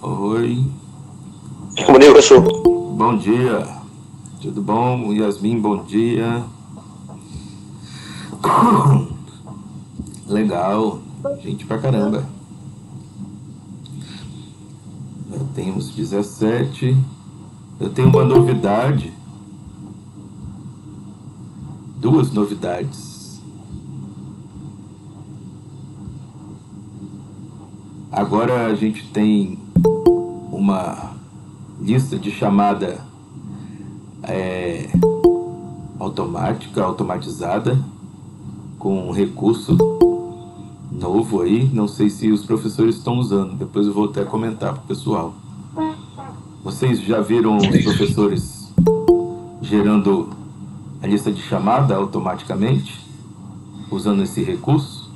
Oi, Bom dia, professor. bom dia. Tudo bom? Yasmin, bom dia. Legal, gente pra caramba. Já temos 17. Eu tenho uma novidade, duas novidades. Agora a gente tem uma lista de chamada automática, automatizada, com um recurso novo aí. Não sei se os professores estão usando, depois eu vou até comentar para o pessoal. Vocês já viram os professores gerando a lista de chamada automaticamente, usando esse recurso?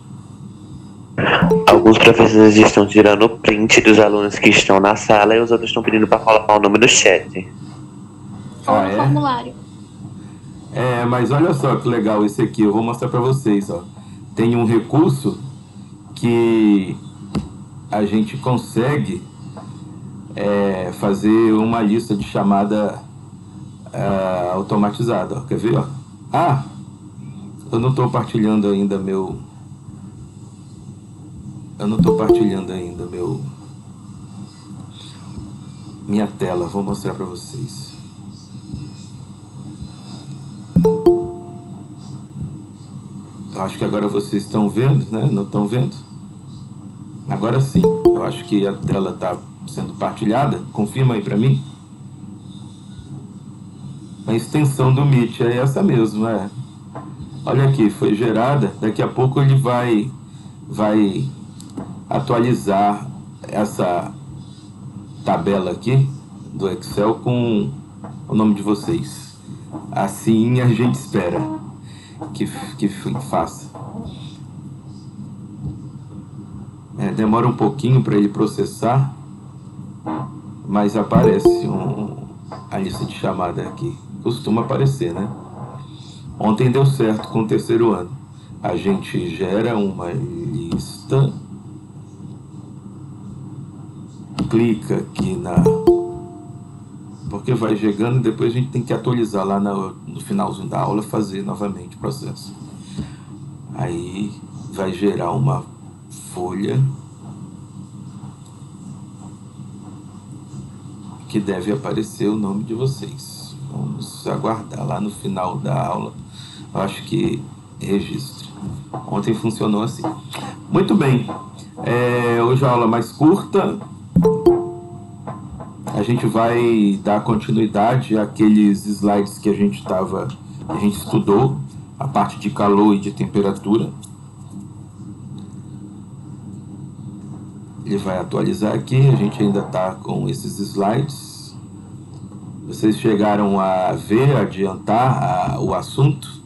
Alguns professores estão tirando o print dos alunos que estão na sala e os outros estão pedindo para colocar o nome no chat. Ou Ah, no é? formulário. É, mas olha só que legal esse aqui, eu vou mostrar para vocês, ó. Tem um recurso que a gente consegue fazer uma lista de chamada automatizada, ó. Quer ver, ó? Ah, eu não estou partilhando ainda meu... Eu não estou partilhando ainda minha tela, vou mostrar para vocês. Eu acho que agora vocês estão vendo, né? Não estão vendo? Agora sim. Eu acho que a tela está sendo partilhada. Confirma aí para mim. A extensão do Meet é essa mesmo, é. Olha aqui, foi gerada. Daqui a pouco ele vai atualizar essa tabela aqui do Excel com o nome de vocês. Assim a gente espera que faça. Demora um pouquinho para ele processar, mas aparece a lista de chamada aqui. Costuma aparecer, né? Ontem deu certo com o terceiro ano. A gente gera uma lista, clica aqui porque vai chegando e depois a gente tem que atualizar lá no finalzinho da aula, fazer novamente o processo. Aí vai gerar uma folha que deve aparecer o nome de vocês. Vamos aguardar lá no final da aula. Eu acho que registre. Ontem funcionou assim. Muito bem. Hoje a aula mais curta. A gente vai dar continuidade àqueles slides que a gente estudou, a parte de calor e de temperatura. Ele vai atualizar aqui, a gente ainda está com esses slides. Vocês chegaram a ver, adiantar o assunto?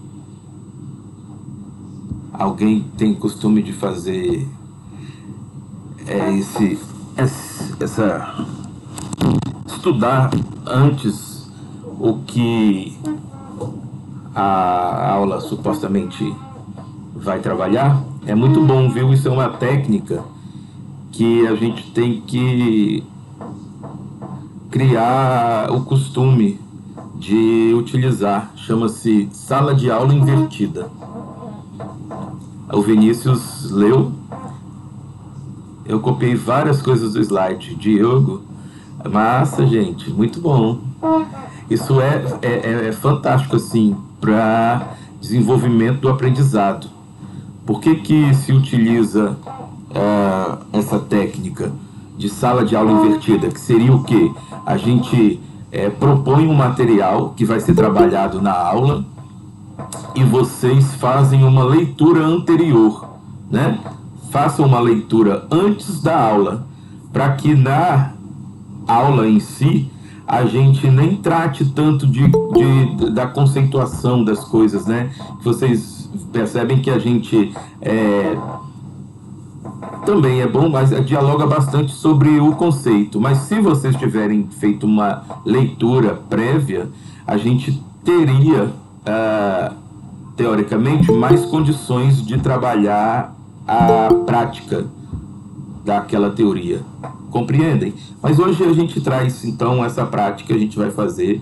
Alguém tem costume de fazer estudar antes o que a aula supostamente vai trabalhar? É muito bom, viu? Isso é uma técnica que a gente tem que criar o costume de utilizar. Chama-se sala de aula invertida. O Vinícius leu. Eu copiei várias coisas do slide. Diogo, massa, gente, muito bom. Isso é fantástico, assim, para desenvolvimento do aprendizado. Por que se utiliza essa técnica de sala de aula invertida? Que seria o quê? A gente propõe um material que vai ser trabalhado na aula e vocês fazem uma leitura anterior, né? Façam uma leitura antes da aula, para que na aula em si a gente nem trate tanto da conceituação das coisas, né? Vocês percebem que a gente também é bom, mas dialoga bastante sobre o conceito. Mas se vocês tiverem feito uma leitura prévia, a gente teria, teoricamente, mais condições de trabalhar a prática daquela teoria. Compreendem? Mas hoje a gente traz, então, essa prática, a gente vai fazer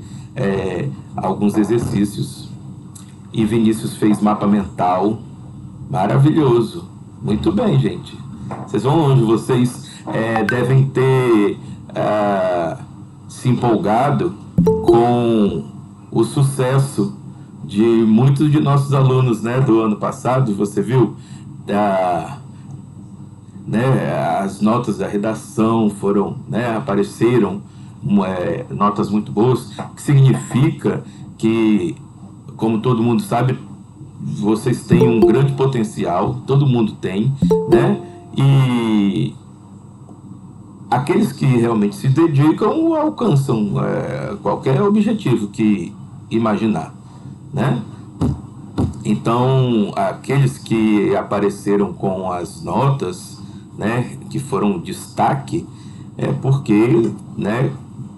alguns exercícios. E Vinícius fez mapa mental. Maravilhoso. Muito bem, gente. Vocês vão longe. Vocês devem ter se empolgado com o sucesso de muitos de nossos alunos, né, do ano passado. Você viu? As notas da redação foram, apareceram notas muito boas, que significa que, como todo mundo sabe, vocês têm um grande potencial, todo mundo tem, né? E aqueles que realmente se dedicam alcançam qualquer objetivo que imaginar, né? Então, aqueles que apareceram com as notas, né, que foram destaque, porque, né,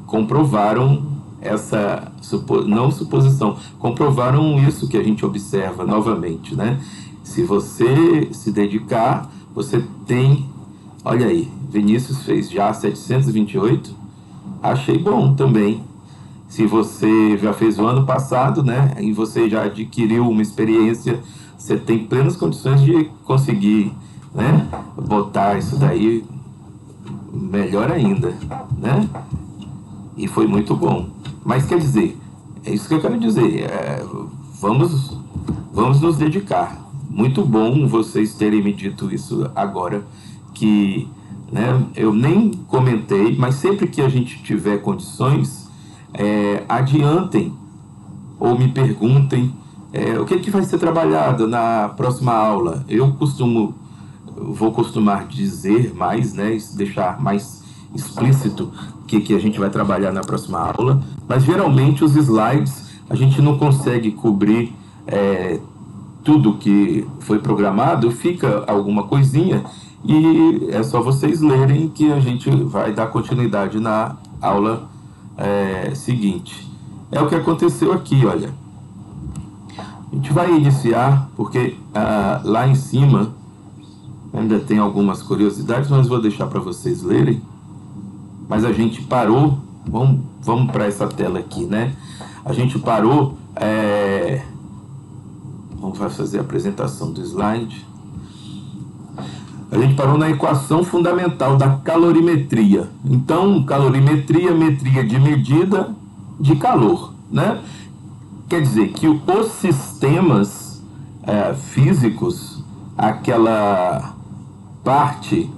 comprovaram essa não suposição, comprovaram isso que a gente observa novamente, né? Se você se dedicar, você tem, olha aí, Vinícius fez já 728, achei bom também. Se você já fez o ano passado, né, e você já adquiriu uma experiência, você tem plenas condições de conseguir, né, botar isso daí melhor ainda, né? E foi muito bom. Mas quer dizer, é isso que eu quero dizer, vamos nos dedicar. Muito bom vocês terem me dito isso agora, que, né, eu nem comentei, mas sempre que a gente tiver condições, adiantem ou me perguntem o que vai ser trabalhado na próxima aula. Vou costumar dizer mais, né, deixar mais explícito o que a gente vai trabalhar na próxima aula, mas geralmente os slides a gente não consegue cobrir tudo que foi programado, fica alguma coisinha e é só vocês lerem que a gente vai dar continuidade na aula seguinte. É o que aconteceu aqui, olha. A gente vai iniciar, porque lá em cima ainda tem algumas curiosidades, mas vou deixar para vocês lerem. Mas a gente parou, vamos para essa tela aqui, né? A gente parou, vamos fazer a apresentação do slide. A gente parou na equação fundamental da calorimetria. Então, calorimetria, metria de medida de calor, né? Quer dizer que os sistemas físicos, aquela parte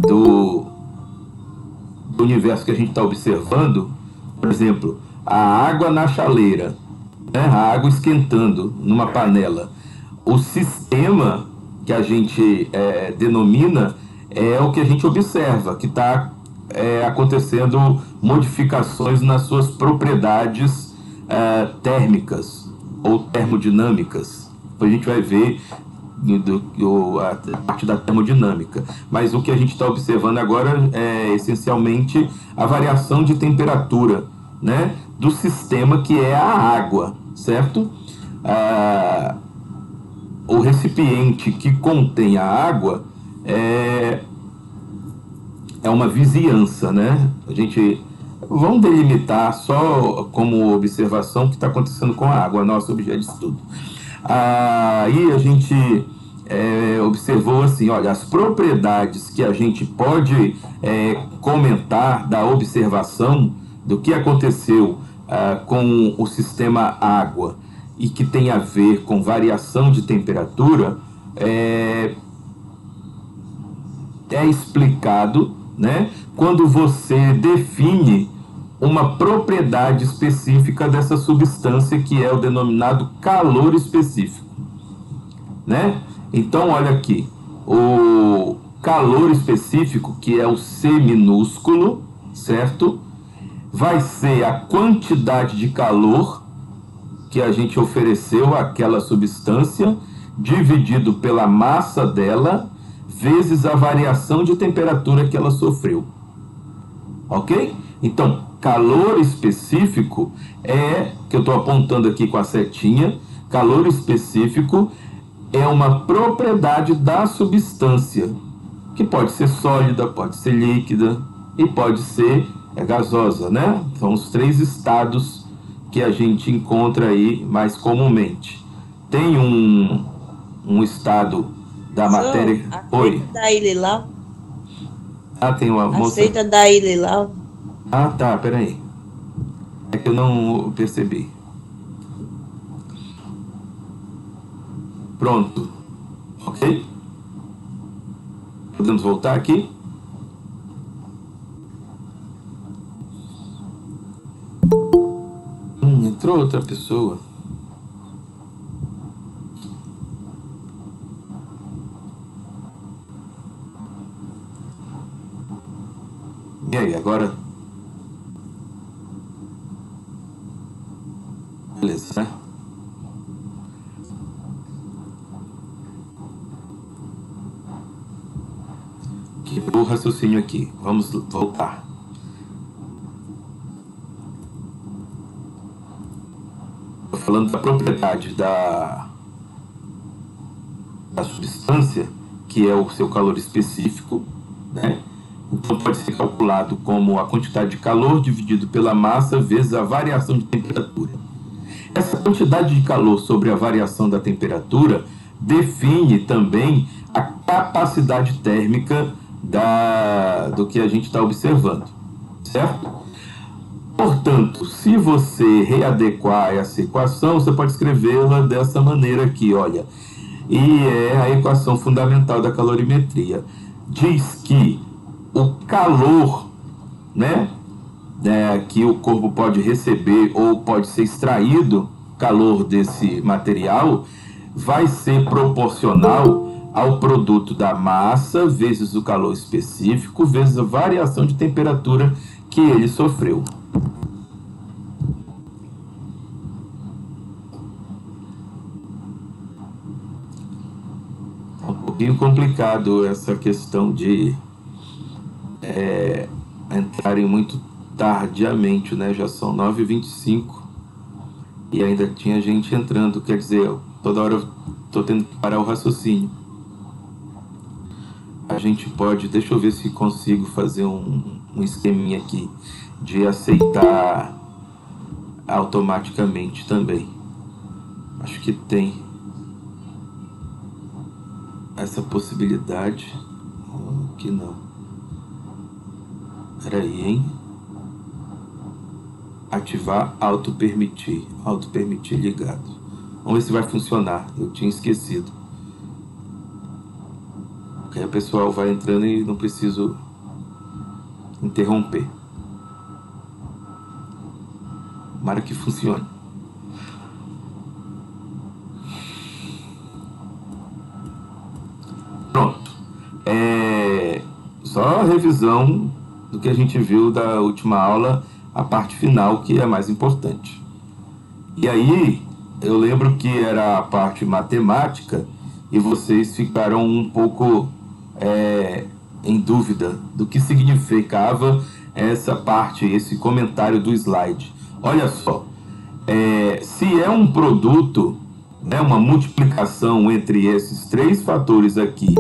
do universo que a gente está observando, por exemplo, a água na chaleira, né? A água esquentando numa panela. O sistema que a gente denomina é o que a gente observa, que está acontecendo modificações nas suas propriedades térmicas ou termodinâmicas. Depois a gente vai ver a parte da termodinâmica. Mas o que a gente está observando agora é essencialmente a variação de temperatura, né, do sistema que é a água, certo? O recipiente que contém a água é uma vizinhança, né? Vamos delimitar só como observação o que está acontecendo com a água, nosso objeto de estudo. Aí a gente observou assim, olha, as propriedades que a gente pode comentar da observação do que aconteceu com o sistema água e que tem a ver com variação de temperatura é explicado, né, quando você define uma propriedade específica dessa substância, que é o denominado calor específico, né? Então, olha aqui, o calor específico, que é o C minúsculo, certo? Vai ser a quantidade de calor que a gente ofereceu àquela substância, dividido pela massa dela, vezes a variação de temperatura que ela sofreu. Ok? Então, calor específico que eu estou apontando aqui com a setinha, calor específico é uma propriedade da substância, que pode ser sólida, pode ser líquida e pode ser gasosa, né? São os 3 estados que a gente encontra aí mais comumente. Tem um estado da matéria... Oi. Aceita da Ililau? Ah, tem uma moça... Aceita da Ililau? Ah, tá, peraí. É que eu não percebi. Pronto. Ok? Podemos voltar aqui? Entrou outra pessoa. E aí, agora? Beleza, né? Quebrou o raciocínio aqui. Vamos voltar. Estou falando da propriedade da substância, que é o seu calor específico, né? Então pode ser calculado como a quantidade de calor dividido pela massa vezes a variação de temperatura. Essa quantidade de calor sobre a variação da temperatura define também a capacidade térmica do que a gente está observando, certo? Portanto, se você readequar essa equação, você pode escrevê-la dessa maneira aqui, olha. E é a equação fundamental da calorimetria. Diz que o calor, né, que o corpo pode receber ou pode ser extraído, calor desse material, vai ser proporcional ao produto da massa vezes o calor específico vezes a variação de temperatura que ele sofreu. É um pouquinho complicado essa questão de entrarem muito tardiamente, né? Já são 9h25 e ainda tinha gente entrando, quer dizer, toda hora eu estou tendo que parar o raciocínio. A gente pode, deixa eu ver se consigo fazer um esqueminha aqui de aceitar automaticamente também. Acho que tem essa possibilidade. Aqui não. Peraí, hein? Ativar auto-permitir. Auto-permitir ligado. Vamos ver se vai funcionar. Eu tinha esquecido. Porque aí o pessoal vai entrando e não preciso interromper. Tomara que funcione. Pronto. Só a revisão do que a gente viu da última aula, a parte final, que é mais importante. E aí, eu lembro que era a parte matemática e vocês ficaram um pouco em dúvida do que significava essa parte, esse comentário do slide. Olha só, se é um produto, né, uma multiplicação entre esses 3 fatores aqui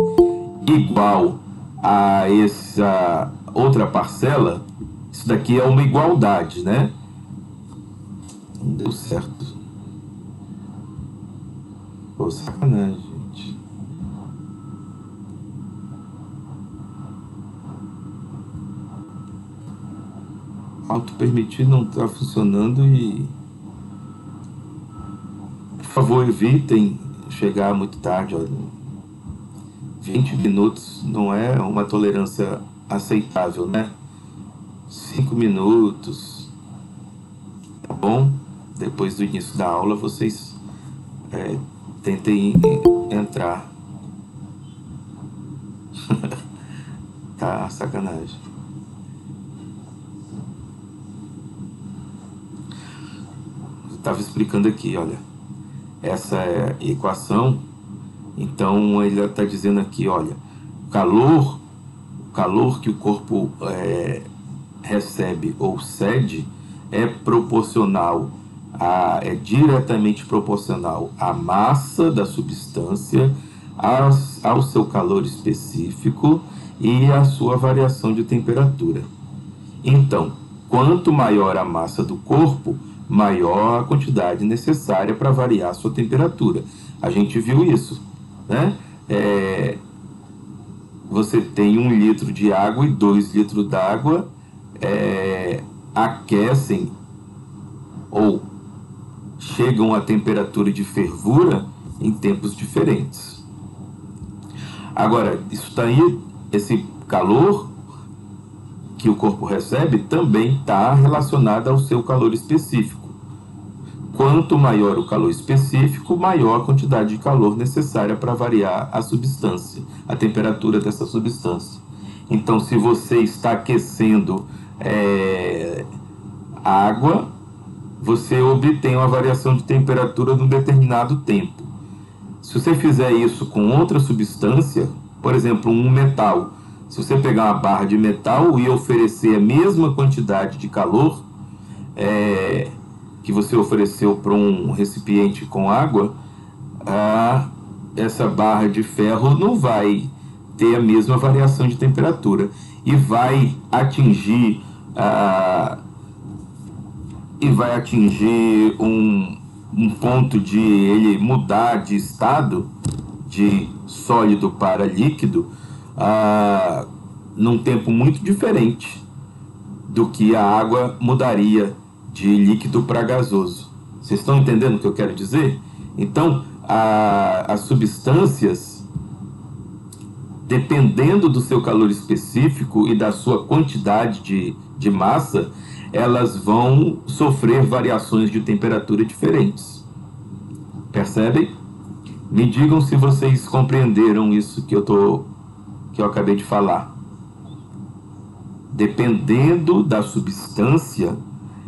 igual a essa outra parcela, isso daqui é uma igualdade, né? Não deu certo. Pô, sacanagem, gente. Auto-permitir não está funcionando e... Por favor, evitem chegar muito tarde. Olha. 20 minutos não é uma tolerância aceitável, né? 5 minutos, tá bom? Depois do início da aula, vocês tentem entrar. Tá, sacanagem. Eu estava explicando aqui, olha. Essa é a equação. Então, ele está dizendo aqui, olha, o calor que o corpo recebe ou cede é proporcional, é diretamente proporcional à massa da substância, ao seu calor específico e a sua variação de temperatura. Então, quanto maior a massa do corpo, maior a quantidade necessária para variar a sua temperatura. A gente viu isso, né? Você tem 1 litro de água e 2 litros d'água aquecem ou chegam à temperatura de fervura em tempos diferentes. Agora, isso tá aí, esse calor que o corpo recebe também está relacionado ao seu calor específico. Quanto maior o calor específico, maior a quantidade de calor necessária para variar a substância, a temperatura dessa substância. Então, se você está aquecendo água, você obtém uma variação de temperatura num determinado tempo. Se você fizer isso com outra substância, por exemplo, um metal, se você pegar uma barra de metal e oferecer a mesma quantidade de calor que você ofereceu para um recipiente com água, essa barra de ferro não vai ter a mesma variação de temperatura e vai atingir um ponto de ele mudar de estado de sólido para líquido num tempo muito diferente do que a água mudaria de líquido para gasoso. Vocês estão entendendo o que eu quero dizer? Então, as substâncias, dependendo do seu calor específico e da sua quantidade de massa, elas vão sofrer variações de temperatura diferentes. Percebem? Me digam se vocês compreenderam isso que eu acabei de falar. Dependendo da substância,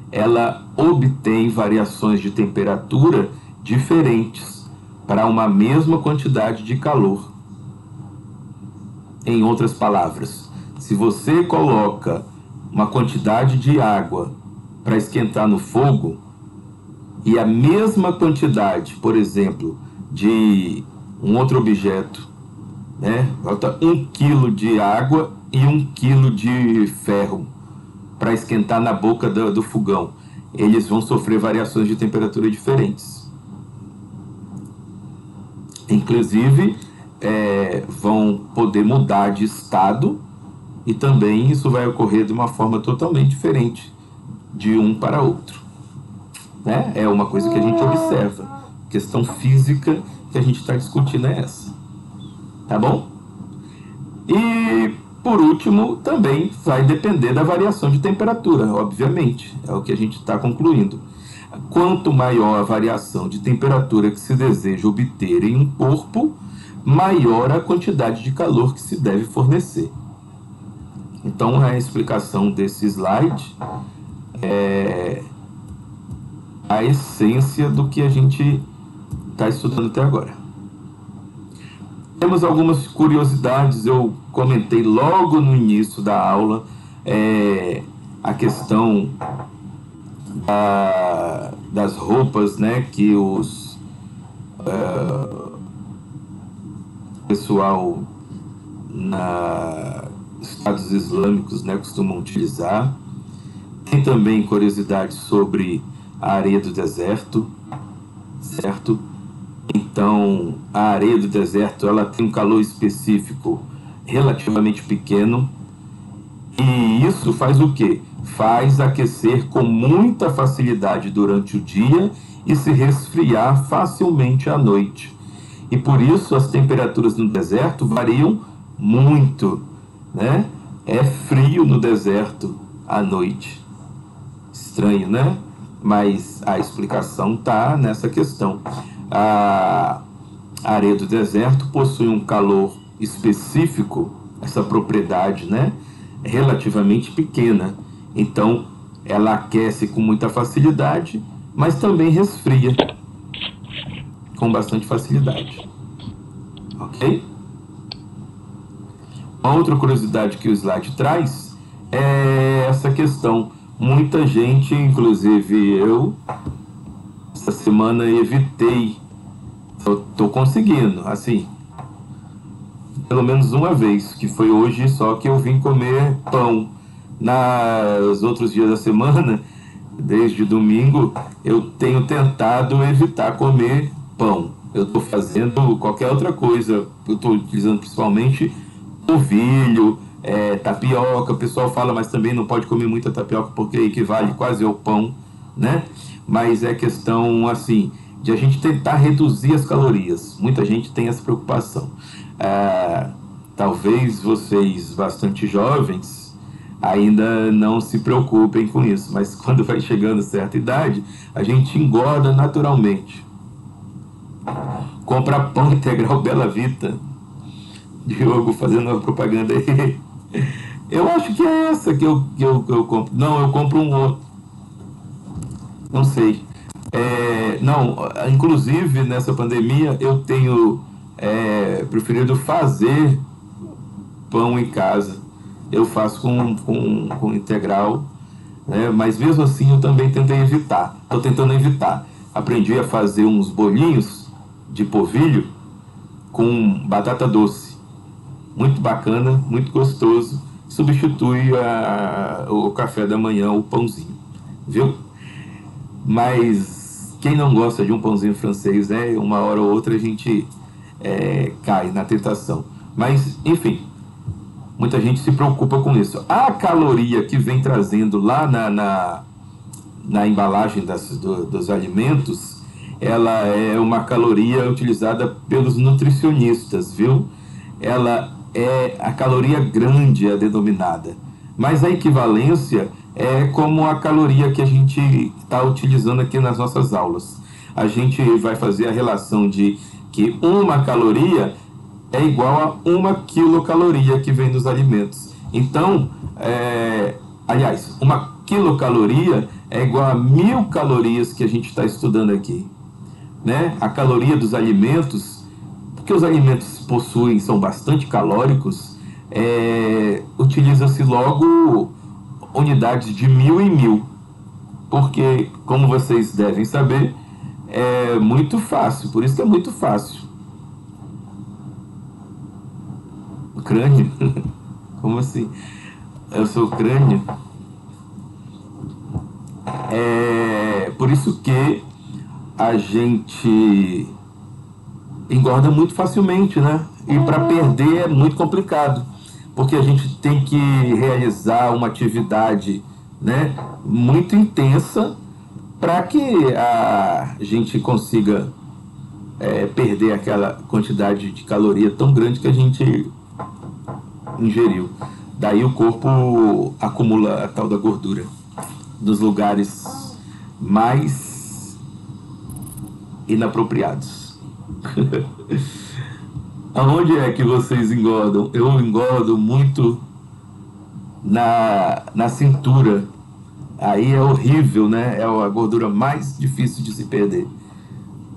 ela obtém variações de temperatura diferentes para uma mesma quantidade de calor. Em outras palavras, se você coloca uma quantidade de água para esquentar no fogo e a mesma quantidade, por exemplo, de um outro objeto, bota 1 quilo de água e 1 quilo de ferro para esquentar na boca do fogão, eles vão sofrer variações de temperatura diferentes. Inclusive, vão poder mudar de estado e também isso vai ocorrer de uma forma totalmente diferente de um para outro. É uma coisa que a gente observa. A questão física que a gente está discutindo é essa. Tá bom? E, por último, também vai depender da variação de temperatura, obviamente. É o que a gente está concluindo. Quanto maior a variação de temperatura que se deseja obter em um corpo, maior a quantidade de calor que se deve fornecer. Então, a explicação desse slide é a essência do que a gente está estudando até agora. Temos algumas curiosidades, eu comentei logo no início da aula a questão das roupas, que os pessoal estados islâmicos costumam utilizar. Tem também curiosidade sobre a areia do deserto, certo? Então, a areia do deserto ela tem um calor específico relativamente pequeno e isso faz o quê? Faz aquecer com muita facilidade durante o dia e se resfriar facilmente à noite. E por isso as temperaturas no deserto variam muito, É frio no deserto à noite. Estranho, né? Mas a explicação está nessa questão. A areia do deserto possui um calor específico, essa propriedade, relativamente pequena. Então, ela aquece com muita facilidade, mas também resfria com bastante facilidade. Ok? Uma outra curiosidade que o slide traz é essa questão. Muita gente, inclusive eu, essa semana evitei. Eu estou conseguindo, assim, pelo menos uma vez, que foi hoje, só que eu vim comer pão. Nos outros dias da semana, desde domingo, eu tenho tentado evitar comer pão. Eu estou fazendo qualquer outra coisa. Eu estou utilizando principalmente polvilho, tapioca. O pessoal fala, mas também não pode comer muita tapioca porque equivale quase ao pão, né? Mas é questão, assim, de a gente tentar reduzir as calorias. Muita gente tem essa preocupação. Talvez vocês, bastante jovens, ainda não se preocupem com isso, mas quando vai chegando a certa idade, a gente engorda naturalmente. Compra pão integral Bela Vita. Diogo fazendo uma propaganda aí. Eu acho que é essa que eu compro. Não, eu compro um outro. Não sei. Não, inclusive nessa pandemia eu tenho preferido fazer pão em casa. Eu faço com integral, né? Mas mesmo assim eu também tentei evitar. Estou tentando evitar. Aprendi a fazer uns bolinhos de polvilho com batata doce. Muito bacana, muito gostoso. Substitui o café da manhã, o pãozinho, viu? Mas quem não gosta de um pãozinho francês, né? Uma hora ou outra a gente cai na tentação. Mas, enfim, muita gente se preocupa com isso. A caloria que vem trazendo lá na embalagem dos alimentos, ela é uma caloria utilizada pelos nutricionistas, viu? Ela é a caloria grande, a denominada. Mas a equivalência é como a caloria que a gente está utilizando aqui nas nossas aulas. A gente vai fazer a relação de que uma caloria é igual a 1 quilocaloria que vem dos alimentos. Então, aliás, 1 quilocaloria é igual a 1000 calorias que a gente está estudando aqui, né? A caloria dos alimentos, porque os alimentos são bastante calóricos, utiliza-se logo unidades de 1000 em 1000, porque, como vocês devem saber, é muito fácil, por isso que é muito fácil. O crânio? Como assim? Eu sou o crânio? Por isso que a gente engorda muito facilmente, né? E para perder é muito complicado, porque a gente tem que realizar uma atividade, né, muito intensa para que a gente consiga perder aquela quantidade de caloria tão grande que a gente ingeriu. Daí o corpo acumula a tal da gordura nos lugares mais inapropriados. Aonde é que vocês engordam? Eu engordo muito na cintura. Aí é horrível, né? É a gordura mais difícil de se perder.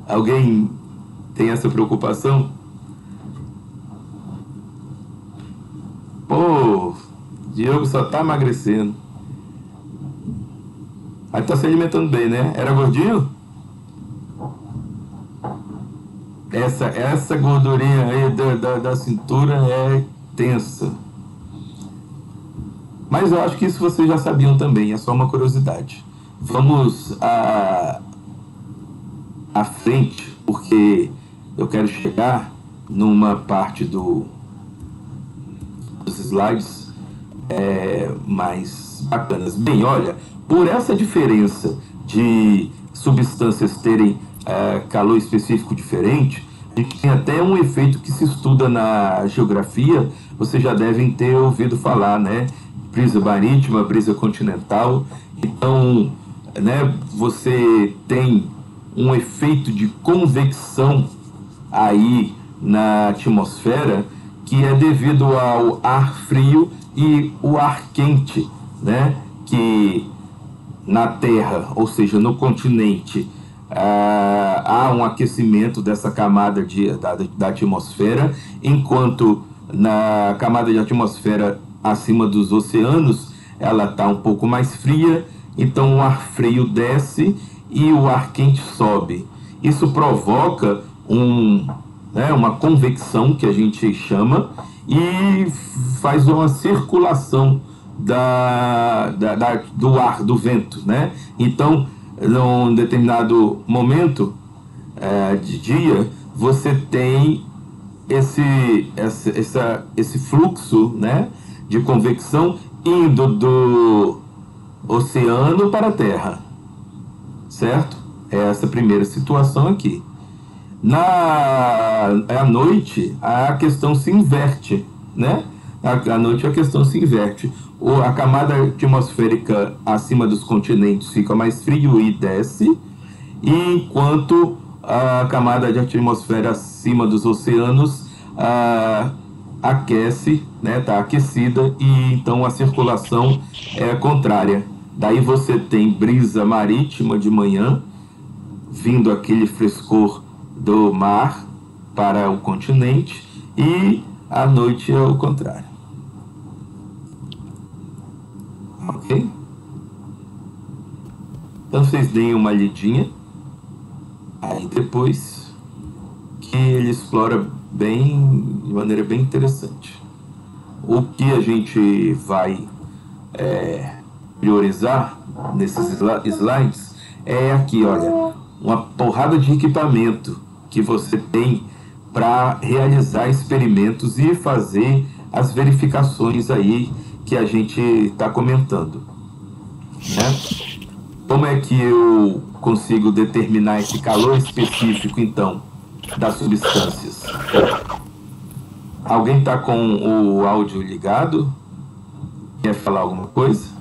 Alguém tem essa preocupação? Pô, Diogo só tá emagrecendo. Aí tá se alimentando bem, né? Era gordinho? Essa gordurinha aí da cintura é tensa. Mas eu acho que isso vocês já sabiam também, é só uma curiosidade. Vamos à frente, porque eu quero chegar numa parte dos slides mais bacanas. Bem, olha, por essa diferença de substâncias terem calor específico diferente, a gente tem até um efeito que se estuda na geografia, vocês já devem ter ouvido falar, né? Brisa marítima, brisa continental. Então, né, você tem um efeito de convecção aí na atmosfera que é devido ao ar frio e o ar quente, né? Que na Terra, ou seja, no continente, há um aquecimento dessa camada da atmosfera, enquanto na camada de atmosfera acima dos oceanos ela está um pouco mais fria, então o ar frio desce e o ar quente sobe. Isso provoca um né, uma convecção que a gente chama, e faz uma circulação do ar, do vento, né? Então, num determinado momento de dia, você tem esse fluxo, né, de convecção indo do oceano para a Terra, certo? É essa primeira situação aqui. À noite, a questão se inverte, né? À noite a questão se inverte. A camada atmosférica acima dos continentes fica mais frio e desce, enquanto a camada de atmosfera acima dos oceanos aquece, né? Está aquecida, e então a circulação é contrária. Daí você tem brisa marítima de manhã, vindo aquele frescor do mar para o continente, e à noite é o contrário. Ok? Então vocês deem uma lidinha, aí depois que ele explora bem, de maneira bem interessante. O que a gente vai priorizar nesses slides é aqui, olha, uma porrada de equipamento que você tem para realizar experimentos e fazer as verificações aí que a gente está comentando, né? Como é que eu consigo determinar esse calor específico, então, das substâncias? Alguém está com o áudio ligado? Quer falar alguma coisa?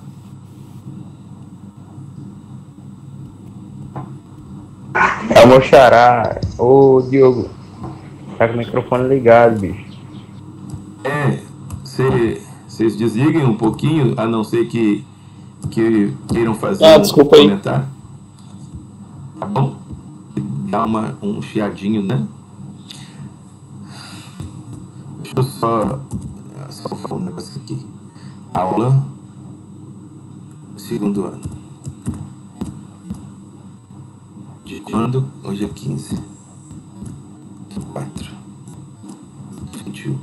É o meu xará. Ô, Diogo, tá com o microfone ligado, bicho. Vocês desliguem um pouquinho, a não ser que queiram fazer um comentário. Tá bom? Dá um chiadinho, né? Deixa eu só falar um negócio aqui. Aula, segundo ano. De quando? Hoje é 15. 4. 21.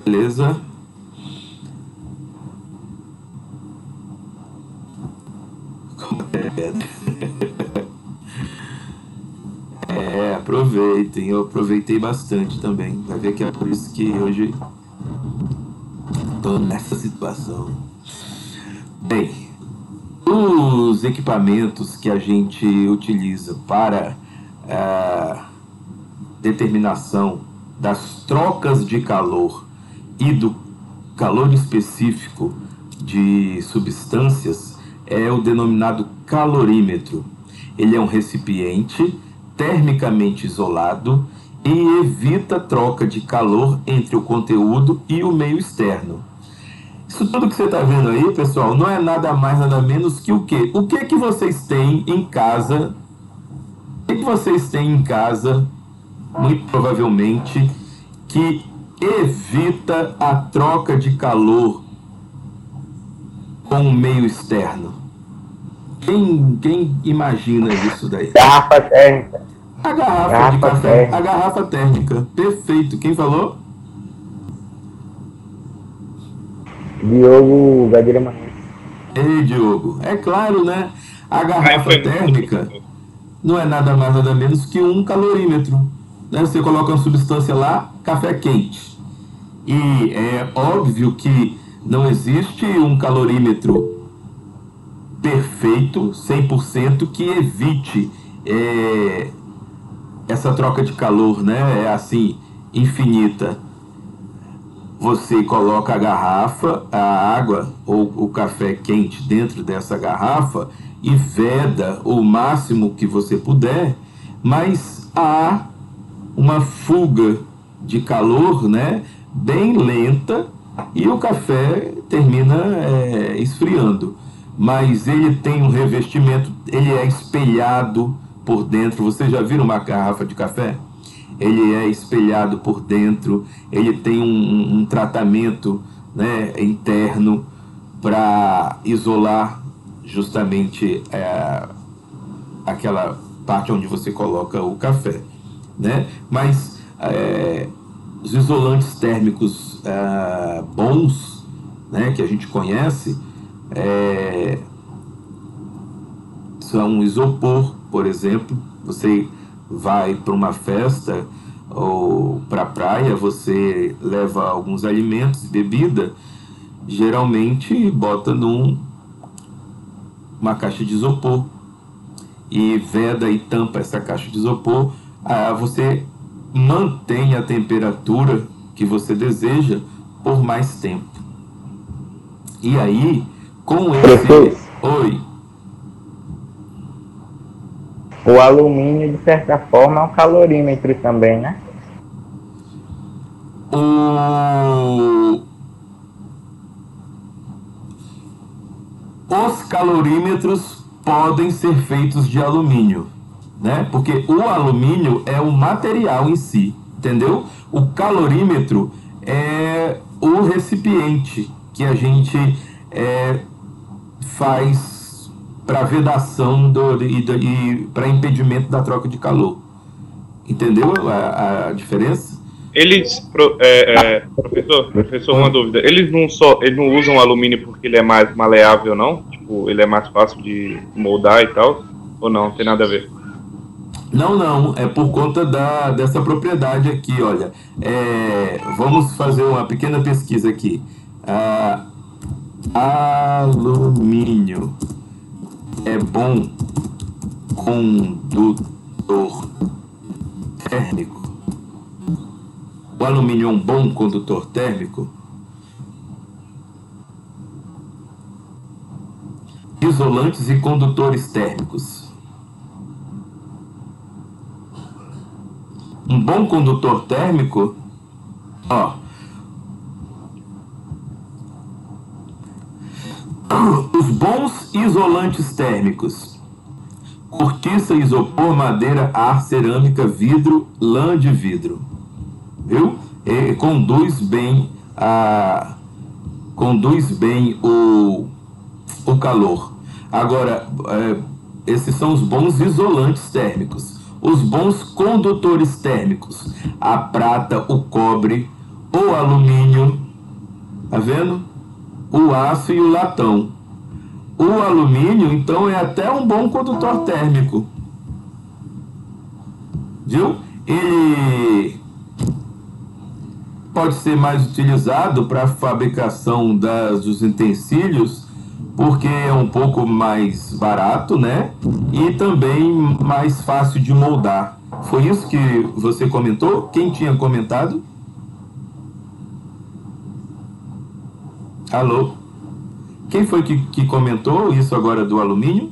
Beleza? Aproveitem. Eu aproveitei bastante também. Vai ver que é por isso que hoje estou nessa situação. Bem, os equipamentos que a gente utiliza para determinação das trocas de calor e do calor específico de substâncias é o denominado calorímetro. Ele é um recipiente termicamente isolado e evita troca de calor entre o conteúdo e o meio externo. Isso tudo que você está vendo aí, pessoal, não é nada mais, nada menos que o quê? O que que vocês têm em casa? O que vocês têm em casa, muito provavelmente, que evita a troca de calor com o meio externo? Quem imagina isso daí? Garrafa térmica. A garrafa de café. Térmica. A garrafa térmica. Perfeito. Quem falou? Diogo Gadeira Manoel. Ei, Diogo. É claro, né? A garrafa térmica não é nada mais, nada menos que um calorímetro. Né? Você coloca uma substância lá, café quente. E é óbvio que não existe um calorímetro perfeito, 100%, que evite essa troca de calor, né? É assim, infinita. Você coloca a garrafa, a água ou o café quente dentro dessa garrafa e veda o máximo que você puder, mas há uma fuga de calor, né, bem lenta, e o café termina esfriando. Mas ele tem um revestimento, ele é espelhado por dentro. Vocês já viram uma garrafa de café? Ele é espelhado por dentro, ele tem um tratamento, né, interno para isolar justamente aquela parte onde você coloca o café, né? Mas os isolantes térmicos bons, né, que a gente conhece, são isopor, por exemplo. Você vai para uma festa ou para a praia, você leva alguns alimentos, bebida, geralmente bota uma caixa de isopor e veda e tampa essa caixa de isopor. Você mantém a temperatura que você deseja por mais tempo. E aí, com esse... Oi. O alumínio, de certa forma, é um calorímetro também, né? Os calorímetros podem ser feitos de alumínio, né? Porque o alumínio é o material em si, entendeu? O calorímetro é o recipiente que a gente faz para vedação e para impedimento da troca de calor. Entendeu a diferença? Professor, uma dúvida. Eles não usam alumínio porque ele é mais maleável, não? Tipo, ele é mais fácil de moldar e tal? Ou não? Tem nada a ver? Não. É por conta dessa propriedade aqui, olha. Vamos fazer uma pequena pesquisa aqui. Alumínio é bom condutor térmico. O alumínio é um bom condutor térmico? Isolantes e condutores térmicos. Um bom condutor térmico, os bons isolantes térmicos: cortiça, isopor, madeira, ar, cerâmica, vidro, lã de vidro. Viu? Conduz bem o calor. Agora, esses são os bons isolantes térmicos. Os bons condutores térmicos: a prata, o cobre, o alumínio, tá vendo? O aço e o latão. O alumínio, então, é até um bom condutor térmico. Viu? Ele pode ser mais utilizado para a fabricação dos utensílios, porque é um pouco mais barato, né? E também mais fácil de moldar. Foi isso que você comentou? Quem tinha comentado? Alô? Quem foi que comentou isso agora do alumínio?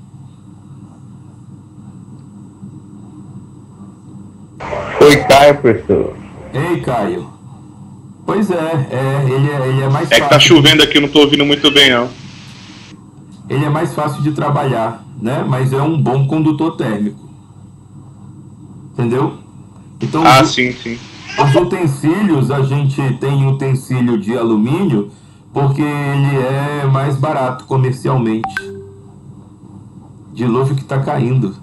Foi Caio, professor. Ei, Caio. Pois ele é mais fácil. É que tá chovendo aqui, eu não tô ouvindo muito bem, não. Ele é mais fácil de trabalhar, né? Mas é um bom condutor térmico. Entendeu? Então, sim. Os utensílios, a gente tem utensílio de alumínio porque ele é mais barato comercialmente. Dilúvio que tá caindo.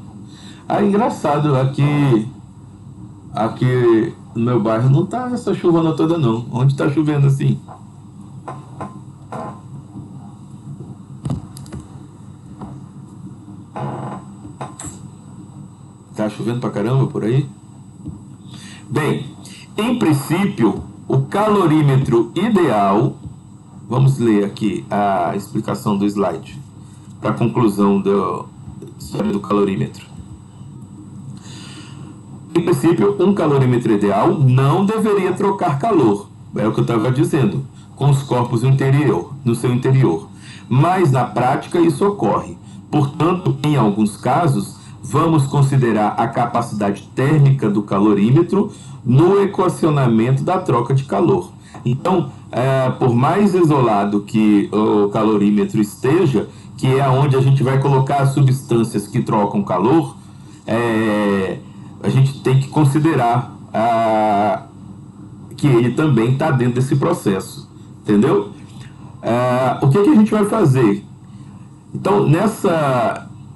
Engraçado, aqui no meu bairro não tá essa chuvona toda não. Onde tá chovendo assim? Tá chovendo pra caramba por aí? Bem, em princípio, o calorímetro ideal... Vamos ler aqui a explicação do slide para a conclusão do calorímetro. Em princípio, um calorímetro ideal não deveria trocar calor, é o que eu estava dizendo, com os corpos no seu interior. Mas, na prática, isso ocorre. Portanto, em alguns casos, vamos considerar a capacidade térmica do calorímetro no equacionamento da troca de calor. Então, por mais isolado que o calorímetro esteja, que é onde a gente vai colocar as substâncias que trocam calor, a gente tem que considerar que ele também está dentro desse processo, entendeu? O que a gente vai fazer? Então,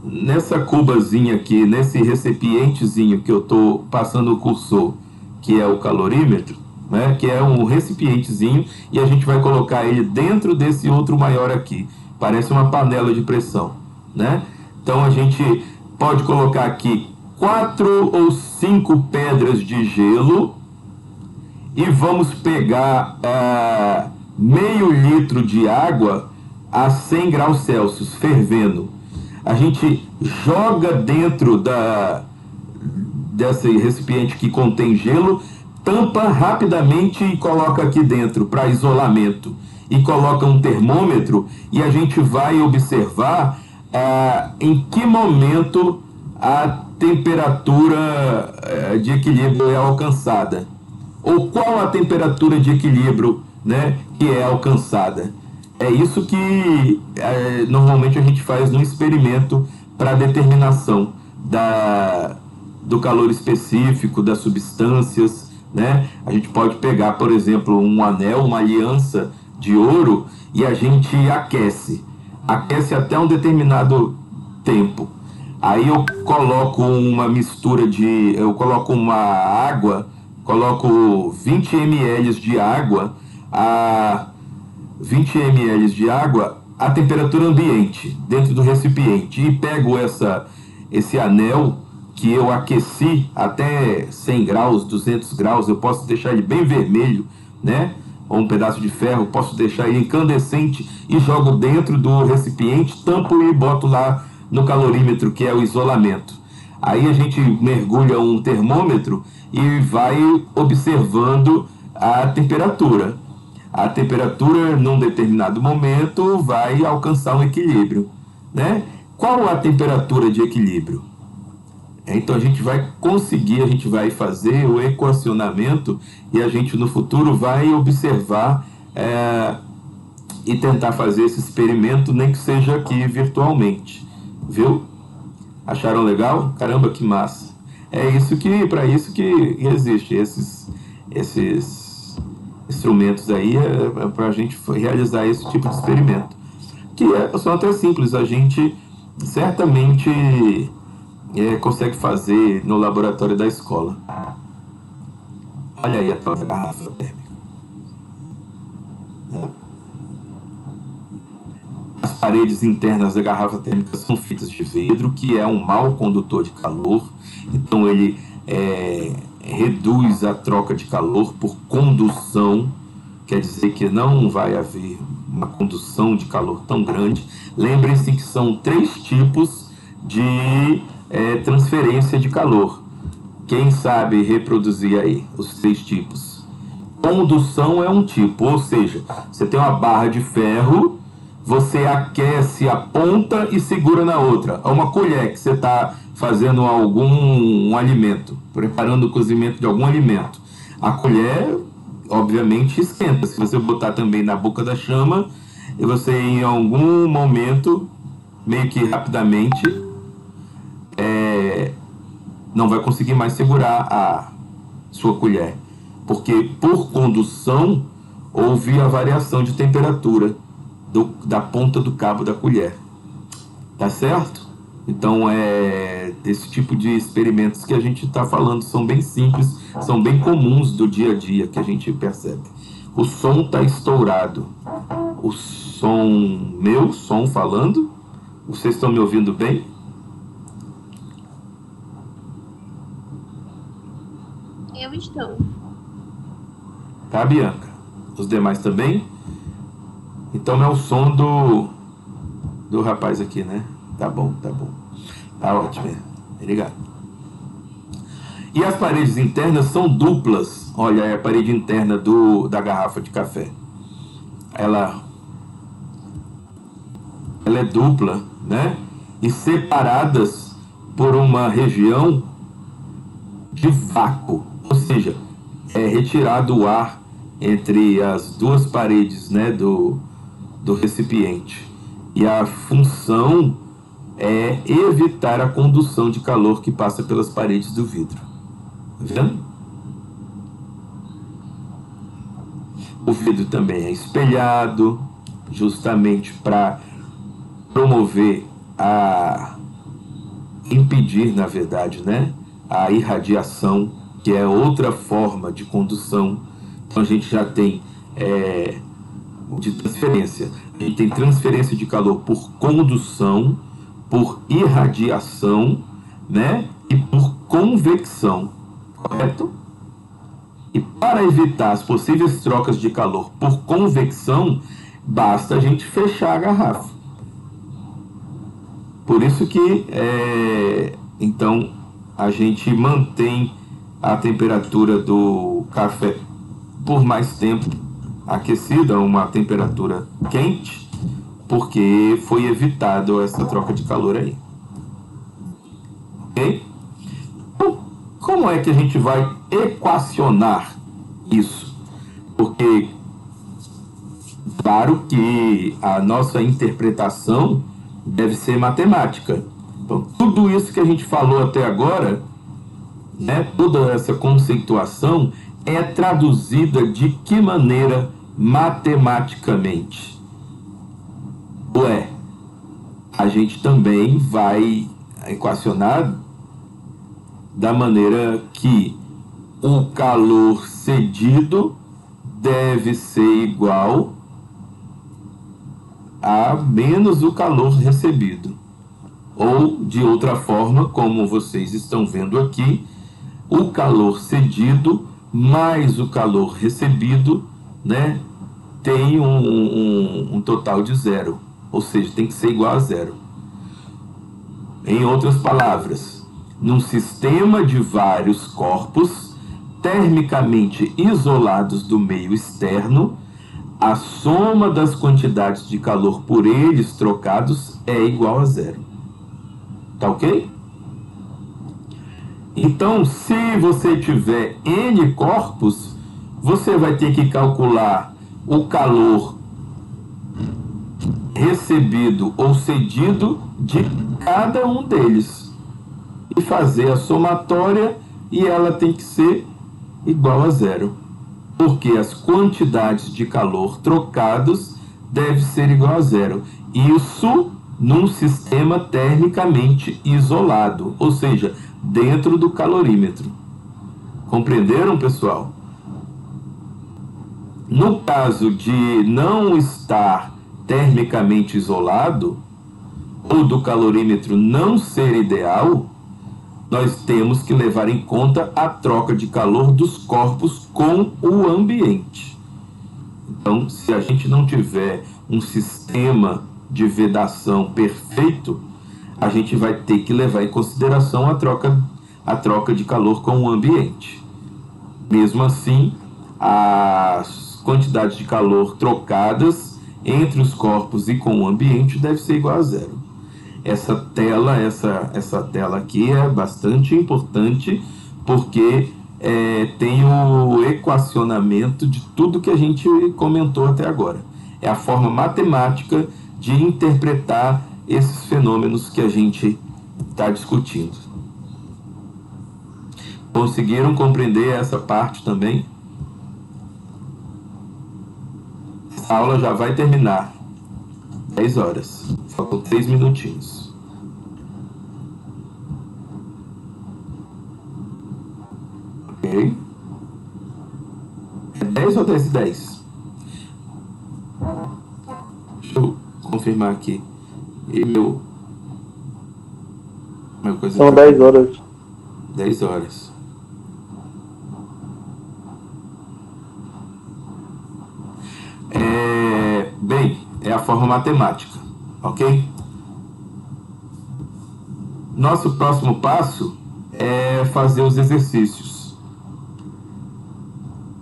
nessa cubazinha aqui, nesse recipientezinho que eu estou passando o cursor, que é o calorímetro, né, que é um recipientezinho, e a gente vai colocar ele dentro desse outro maior aqui. Parece uma panela de pressão, né? Então a gente pode colocar aqui 4 ou 5 pedras de gelo e vamos pegar meio litro de água a 100 graus Celsius, fervendo. A gente joga dentro desse recipiente que contém gelo, tampa rapidamente e coloca aqui dentro para isolamento. E coloca um termômetro e a gente vai observar em que momento a temperatura de equilíbrio é alcançada. Ou qual a temperatura de equilíbrio, né, que é alcançada. É isso que normalmente a gente faz no experimento para determinação do calor específico, das substâncias, né? A gente pode pegar, por exemplo, um anel, uma aliança de ouro e a gente aquece até um determinado tempo. Aí eu coloco uma mistura eu coloco uma água, coloco 20 ml de água a 20 ml de água a temperatura ambiente dentro do recipiente e pego esse anel que eu aqueci até 100 graus, 200 graus, eu posso deixar ele bem vermelho, né? Ou um pedaço de ferro, posso deixar ele incandescente e jogo dentro do recipiente, tampo e boto lá no calorímetro, que é o isolamento. Aí a gente mergulha um termômetro e vai observando a temperatura. A temperatura, num determinado momento, vai alcançar um equilíbrio, né? Qual a temperatura de equilíbrio? Então a gente vai fazer o equacionamento e a gente no futuro vai observar e tentar fazer esse experimento, nem que seja aqui virtualmente, viu? Acharam legal? Caramba, que massa! Para isso que existe esses instrumentos aí, para a gente realizar esse tipo de experimento, que são até simples, a gente certamente consegue fazer no laboratório da escola. Olha aí a tua garrafa térmica. As paredes internas da garrafa térmica são feitas de vidro, que é um mau condutor de calor. Então ele reduz a troca de calor por condução. Quer dizer que não vai haver uma condução de calor tão grande. Lembrem-se que são 3 tipos de transferência de calor. Quem sabe reproduzir aí os 3 tipos? Condução é um tipo, ou seja, você tem uma barra de ferro, você aquece a ponta e segura na outra. É uma colher que você está fazendo algum alimento, preparando o cozimento de algum alimento. A colher, obviamente, esquenta. Se você botar também na boca da chama, e você em algum momento, meio que rapidamente, não vai conseguir mais segurar a sua colher, porque por condução houve a variação de temperatura da ponta do cabo da colher, tá certo? Então esse tipo de experimentos que a gente está falando são bem simples, são bem comuns do dia a dia que a gente percebe. O som está estourado, o som falando, vocês estão me ouvindo bem? Eu estou. Tá, Bianca? Os demais também? Então é o som do rapaz aqui, né? Tá bom. Tá ótimo. Obrigado. E as paredes internas são duplas. Olha, é a parede interna da garrafa de café. Ela é dupla, né? E separadas por uma região de vácuo. Ou seja, é retirado o ar entre as duas paredes, né, do recipiente. E a função é evitar a condução de calor que passa pelas paredes do vidro. Tá vendo? O vidro também é espelhado, justamente para promover impedir, na verdade, né, a irradiação, que é outra forma de condução. Então a gente já tem de transferência. A gente tem transferência de calor por condução, por irradiação, né, e por convecção, correto? E para evitar as possíveis trocas de calor por convecção, basta a gente fechar a garrafa. Por isso que, então, a gente mantém a temperatura do café por mais tempo aquecida, uma temperatura quente, porque foi evitado essa troca de calor aí. Ok? Então, como é que a gente vai equacionar isso? Porque, claro que a nossa interpretação deve ser matemática. Então, tudo isso que a gente falou até agora, né, toda essa conceituação é traduzida de que maneira matematicamente? Ué, a gente também vai equacionar da maneira que o calor cedido deve ser igual a menos o calor recebido. Ou, de outra forma, como vocês estão vendo aqui, o calor cedido mais o calor recebido, né, tem um total de zero. Ou seja, tem que ser igual a zero. Em outras palavras, num sistema de vários corpos termicamente isolados do meio externo, a soma das quantidades de calor por eles trocados é igual a zero. Tá ok? Então, se você tiver N corpos, você vai ter que calcular o calor recebido ou cedido de cada um deles e fazer a somatória, e ela tem que ser igual a zero, porque as quantidades de calor trocados devem ser igual a zero. Isso num sistema termicamente isolado, ou seja, dentro do calorímetro. Compreenderam, pessoal? No caso de não estar termicamente isolado, ou do calorímetro não ser ideal, nós temos que levar em conta a troca de calor dos corpos com o ambiente. Então, se a gente não tiver um sistema de vedação perfeito, a gente vai ter que levar em consideração a troca de calor com o ambiente. Mesmo assim, as quantidades de calor trocadas entre os corpos e com o ambiente deve ser igual a zero. Essa tela aqui é bastante importante, porque tem o equacionamento de tudo que a gente comentou até agora. É a forma matemática de interpretar esses fenômenos que a gente está discutindo. Conseguiram compreender essa parte também? A aula já vai terminar. 10 horas. Faltam 3 minutinhos. Ok? É 10 ou 10 e 10? Deixa eu confirmar aqui. E meu coisa. São 10 horas. 10 horas. Bem, é a forma matemática, ok? Nosso próximo passo é fazer os exercícios.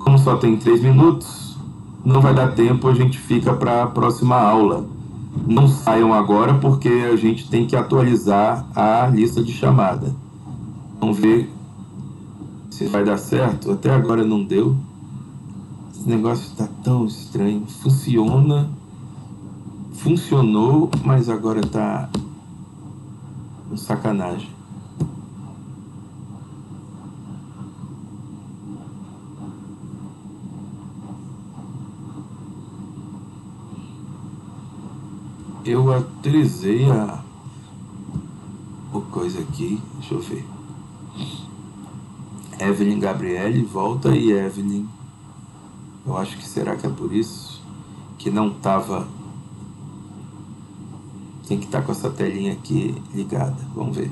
Como só tem 3 minutos, não vai dar tempo, a gente fica para a próxima aula. Não saiam agora, porque a gente tem que atualizar a lista de chamada. Vamos ver se vai dar certo. Até agora não deu. Esse negócio está tão estranho. Funcionou, mas agora está um sacanagem. Eu atualizei o coisa aqui, deixa eu ver. Evelyn Gabriele, volta e Evelyn. Eu acho que será que é por isso que não tava. Tem que estar com essa telinha aqui ligada. Vamos ver.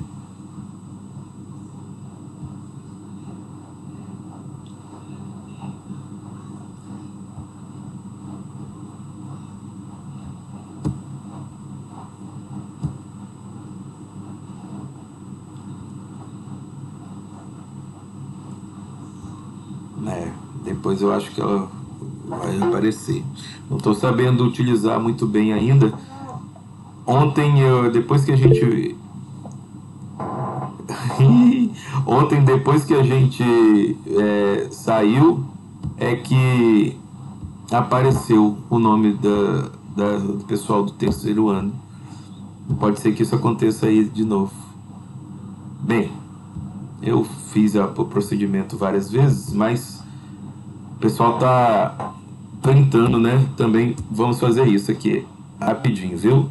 Depois eu acho que ela vai aparecer. Não estou sabendo utilizar muito bem ainda. Ontem, depois que a gente ontem, depois que a gente saiu, é que apareceu o nome do pessoal do terceiro ano. Pode ser que isso aconteça aí de novo. Bem, eu fiz o procedimento várias vezes, mas o pessoal tá printando, né? Também vamos fazer isso aqui rapidinho, viu?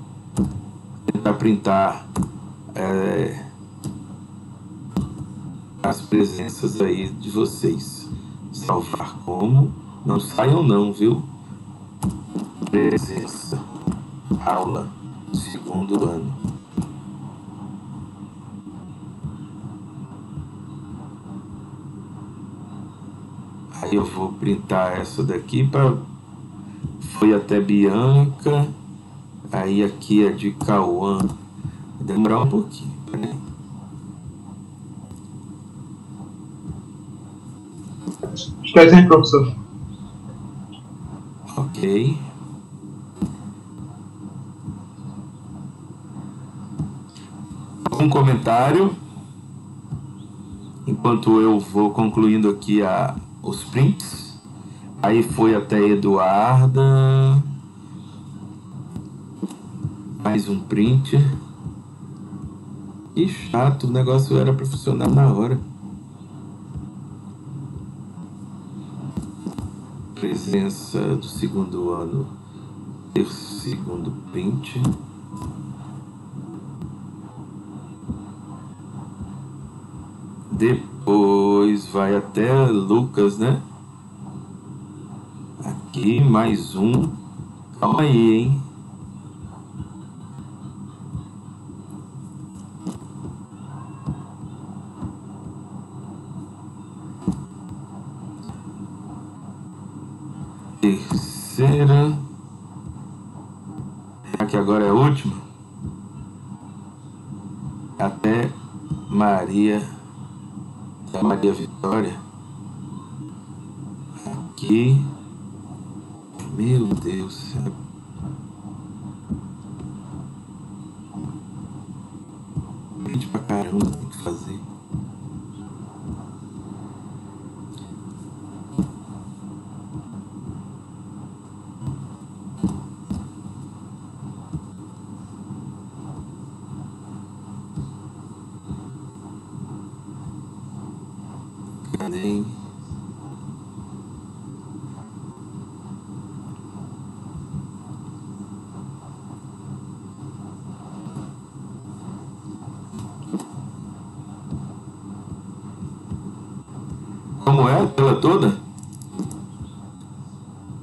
Tentar printar as presenças aí de vocês. Salvar como? Não saiam não, viu? Presença. Aula. Segundo ano. Aí eu vou printar essa daqui para... Foi até Bianca. Aí aqui é de Cauã. Vai demorar um pouquinho, peraí. Espera aí, professor. Ok. Um comentário. Enquanto eu vou concluindo aqui os prints. Aí foi até Eduarda. Mais um print. Que chato, o negócio era para funcionar na hora. Presença do segundo ano. Segundo print. Depois vai até Lucas, né? Aqui mais um. Calma aí, hein? Terceira. Aqui agora é a última. Até Maria Vitória. Aqui. Meu Deus. Gente pra caramba tem que fazer. Cadê? Como é a tela toda?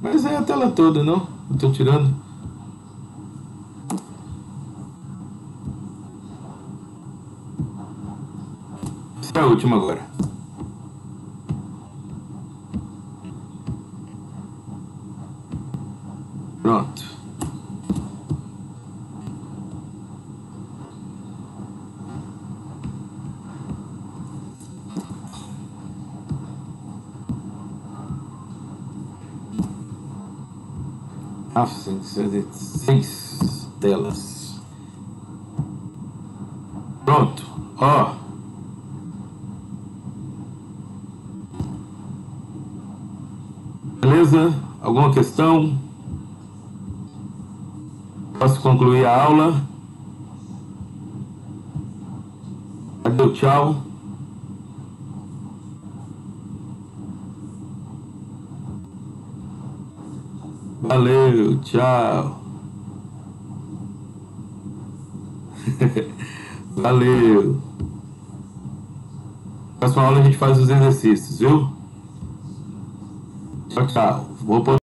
Mas é a tela toda, não? Eu tô tirando. Essa é a última agora. Pronto. Ah, 6 telas. Pronto. Ó. Beleza? Alguma questão? Posso concluir a aula? Cadê o tchau? Valeu, tchau. Valeu. Próxima aula a gente faz os exercícios, viu? Tchau, tchau. Vou